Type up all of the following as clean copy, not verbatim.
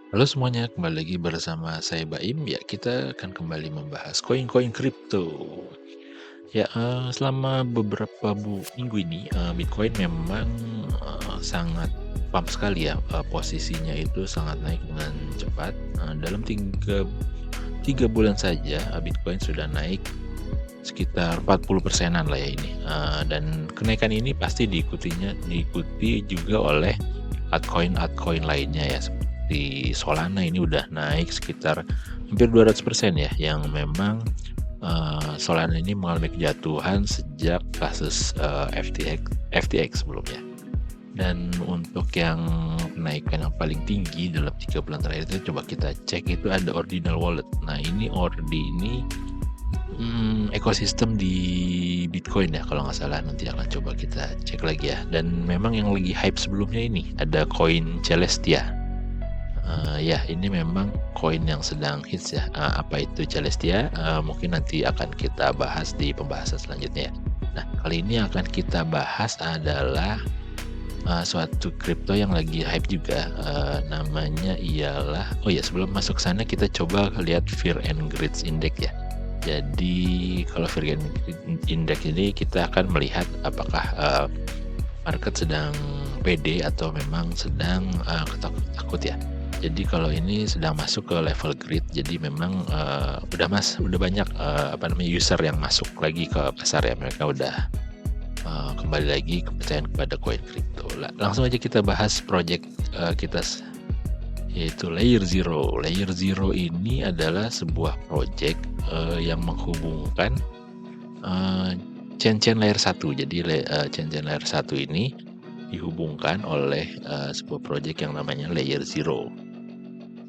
Halo semuanya, kembali lagi bersama saya Baim. Ya, kita akan kembali membahas koin-koin kripto. Ya, selama beberapa minggu ini, Bitcoin memang sangat pump sekali ya, posisinya itu sangat naik dengan cepat. Dalam tiga bulan saja, Bitcoin sudah naik sekitar 40%-an lah ya ini. Dan kenaikan ini pasti diikuti juga oleh altcoin lainnya ya, seperti Solana ini udah naik sekitar hampir 200% ya, yang memang Solana ini mengalami kejatuhan sejak kasus FTX sebelumnya. Dan untuk yang kenaikan yang paling tinggi dalam 3 bulan terakhir itu, coba kita cek, itu ada Ordinal Wallet. Nah, ini ini ekosistem di Bitcoin ya kalau nggak salah, nanti akan coba kita cek lagi ya. Dan memang yang lagi hype sebelumnya ini ada koin Celestia. Ya, ini memang koin yang sedang hits ya. Apa itu Celestia? Mungkin nanti akan kita bahas di pembahasan selanjutnya ya. Nah, kali ini akan kita bahas adalah suatu kripto yang lagi hype juga. Namanya ialah, oh ya, sebelum masuk sana kita coba lihat Fear and Greed Index ya. Jadi kalau Fear and Greed Index ini kita akan melihat apakah market sedang pede atau memang sedang takut ya. Jadi kalau ini sedang masuk ke level greed, jadi memang udah banyak user yang masuk lagi ke pasar ya. Mereka udah kembali lagi kepercayaan kepada koin kripto. Langsung aja kita bahas project kita, yaitu Layer Zero. Layer Zero ini adalah sebuah project yang menghubungkan chain-chain layer 1. Jadi chain-chain layer 1 ini dihubungkan oleh sebuah project yang namanya Layer Zero.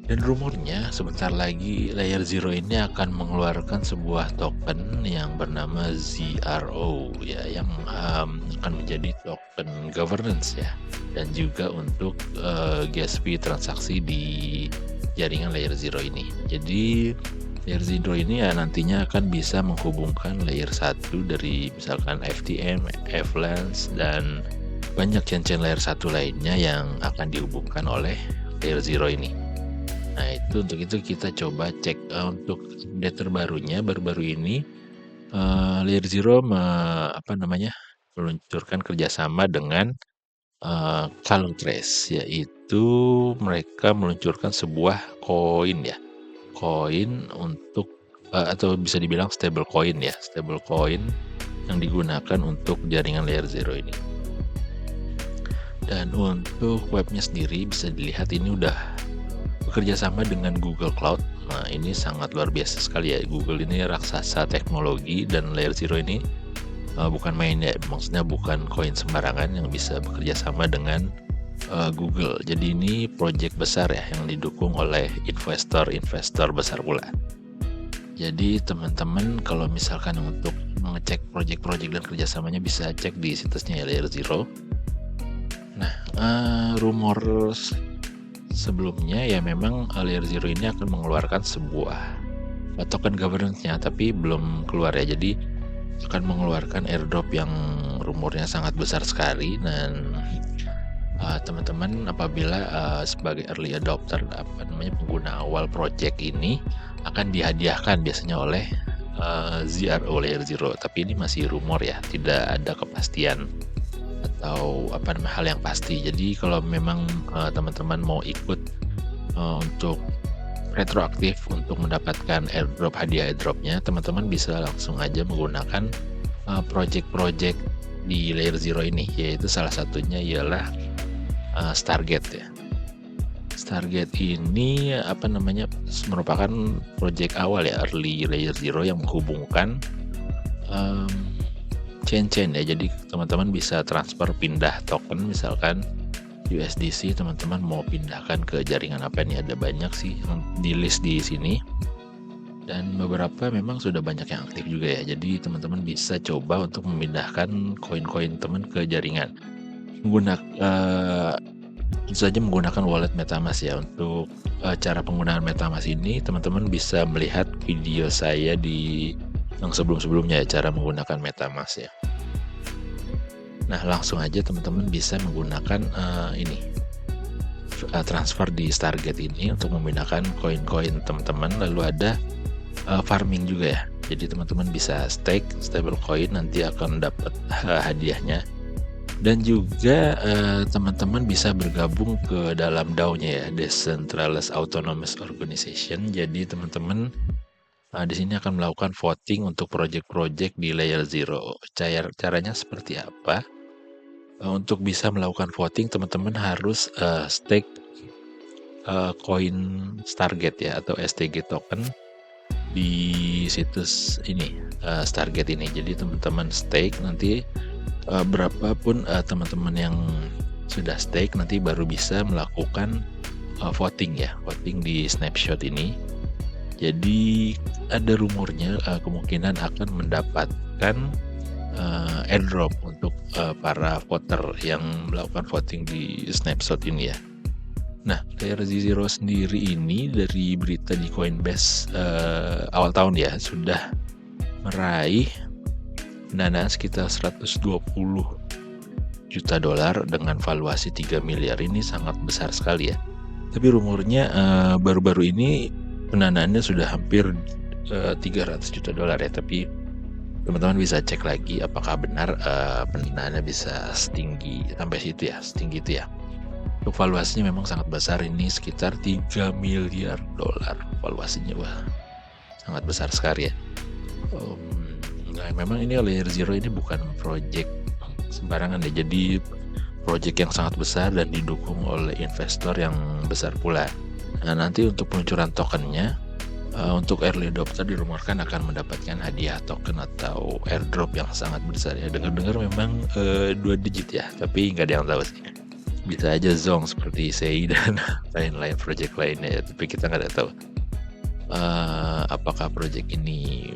Dan rumornya sebentar lagi Layer Zero ini akan mengeluarkan sebuah token yang bernama ZRO ya, yang akan menjadi token governance ya, dan juga untuk gas fee transaksi di jaringan Layer Zero ini. Jadi Layer Zero ini ya nantinya akan bisa menghubungkan layer 1 dari misalkan FTM, Avalanche, dan banyak chain-chain layer 1 lainnya yang akan dihubungkan oleh Layer Zero ini. Nah, untuk itu kita coba cek untuk update terbarunya. Baru-baru ini Layer Zero meluncurkan kerjasama dengan Trace, yaitu mereka meluncurkan sebuah koin ya, koin untuk atau bisa dibilang stable coin ya, stable coin yang digunakan untuk jaringan Layer Zero ini. Dan untuk webnya sendiri bisa dilihat ini udah bekerja sama dengan Google Cloud. Nah, ini sangat luar biasa sekali ya. Google ini raksasa teknologi, dan Layer Zero ini bukan main ya. Maksudnya bukan koin sembarangan yang bisa bekerja sama dengan Google. Jadi ini project besar ya yang didukung oleh investor besar pula. Jadi teman-teman kalau misalkan untuk mengecek project-project dan kerjasamanya bisa cek di situsnya ya, Layer Zero. Nah, rumor sebelumnya ya memang Layer Zero ini akan mengeluarkan sebuah token governance-nya, tapi belum keluar ya. Jadi akan mengeluarkan airdrop yang rumornya sangat besar sekali. Dan teman-teman apabila sebagai early adopter, pengguna awal project ini, akan dihadiahkan biasanya oleh ZRO Layer Zero. Tapi ini masih rumor ya, tidak ada kepastian atau hal yang pasti. Jadi kalau memang teman-teman mau ikut untuk retroaktif untuk mendapatkan hadiah airdropnya, teman-teman bisa langsung aja menggunakan project-project di Layer Zero ini, yaitu salah satunya ialah Stargate ya. Stargate ini merupakan project awal ya, early Layer Zero, yang menghubungkan chain ya. Jadi teman-teman bisa transfer pindah token, misalkan USDC teman-teman mau pindahkan ke jaringan apa nih, ada banyak sih yang di list di sini, dan beberapa memang sudah banyak yang aktif juga ya. Jadi teman-teman bisa coba untuk memindahkan koin-koin teman ke jaringan tentu saja menggunakan wallet MetaMask ya. Untuk cara penggunaan MetaMask ini teman-teman bisa melihat video saya di yang sebelum-sebelumnya ya, cara menggunakan MetaMask ya. Nah, langsung aja teman-teman bisa menggunakan transfer di Stargate ini untuk memindahkan koin-koin teman-teman. Lalu ada farming juga ya. Jadi teman-teman bisa stake stable coin, nanti akan dapat hadiahnya. Dan juga teman-teman bisa bergabung ke dalam DAO-nya ya, Decentralized Autonomous Organization. Jadi teman-teman di sini akan melakukan voting untuk project-project di layer 0. Caranya seperti apa? Untuk bisa melakukan voting, teman-teman harus stake koin Stargate ya, atau STG token di situs ini, Stargate ini. Jadi teman-teman stake, nanti berapapun teman-teman yang sudah stake nanti baru bisa melakukan voting ya, voting di snapshot ini. Jadi ada rumornya kemungkinan akan mendapatkan airdrop untuk para voter yang melakukan voting di snapshot ini ya. Nah, layer Z0 sendiri ini dari berita di Coinbase awal tahun ya, sudah meraih pendanaan sekitar 120 juta dolar dengan valuasi 3 miliar. Ini sangat besar sekali ya. Tapi rumornya baru-baru ini pendanaannya sudah hampir 300 juta dolar ya. Tapi teman-teman bisa cek lagi apakah benar pendanaannya bisa setinggi sampai situ ya, setinggi itu ya. Untuk valuasinya memang sangat besar, ini sekitar 3 miliar dolar valuasinya. Wah, sangat besar sekali ya. Nah, memang ini layer 0 ini bukan project sembarangan ya. Jadi project yang sangat besar dan didukung oleh investor yang besar pula. Nah, nanti untuk peluncuran tokennya, untuk early adopter dirumorkan akan mendapatkan hadiah token atau airdrop yang sangat besar ya. Dengar-dengar memang 2 digit ya, tapi nggak ada yang tahu sih. Bisa aja Zong seperti Sei dan lain-lain project lainnya ya, tapi kita nggak tahu apakah project ini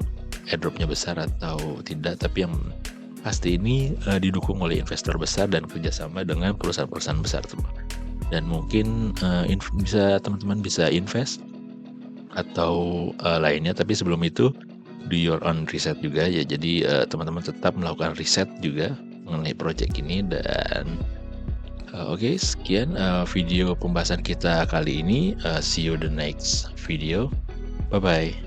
airdropnya besar atau tidak. Tapi yang pasti ini didukung oleh investor besar dan kerjasama dengan perusahaan-perusahaan besar teman. Dan mungkin teman-teman bisa invest atau lainnya. Tapi sebelum itu do your own research juga ya. Jadi teman-teman tetap melakukan riset juga mengenai project ini. Dan oke, sekian video pembahasan kita kali ini. See you the next video. Bye bye.